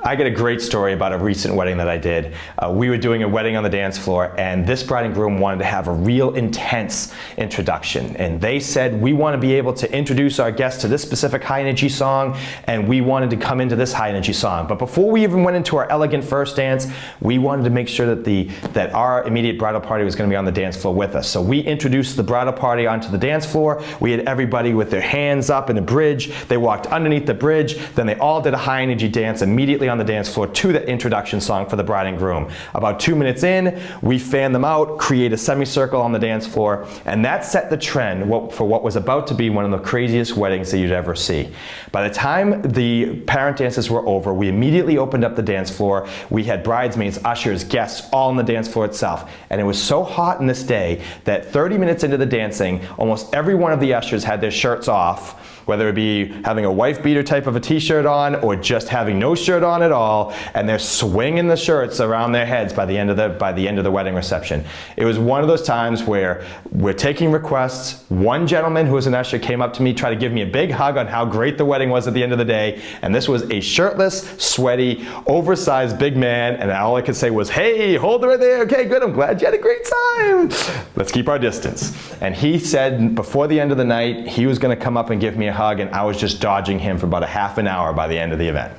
I get a great story about a recent wedding that I did. We were doing a wedding on the dance floor, and this bride and groom wanted to have a real intense introduction. And they said, we want to be able to introduce our guests to this specific high energy song, and we wanted to come into this high energy song. But before we even went into our elegant first dance, we wanted to make sure that our immediate bridal party was going to be on the dance floor with us. So we introduced the bridal party onto the dance floor. We had everybody with their hands up in a bridge. They walked underneath the bridge. Then they all did a high energy dance immediately on the dance floor to the introduction song for the bride and groom. About 2 minutes in, we fan them out, create a semicircle on the dance floor, and that set the trend for what was about to be one of the craziest weddings that you'd ever see. By the time the parent dances were over, we immediately opened up the dance floor. We had bridesmaids, ushers, guests all on the dance floor itself. And it was so hot in this day that 30 minutes into the dancing, almost every one of the ushers had their shirts off, whether it be having a wife beater type of a t-shirt on or just having no shirt on at all, and they're swinging the shirts around their heads by the end of the wedding reception. It was one of those times where we're taking requests. One gentleman who was an usher came up to me, tried to give me a big hug on how great the wedding was at the end of the day, and this was a shirtless, sweaty, oversized big man, and all I could say was, hey, hold it right there, okay, good, I'm glad you had a great time. Let's keep our distance. And he said before the end of the night, he was gonna come up and give me a hug, and I was just dodging him for about a half an hour by the end of the event.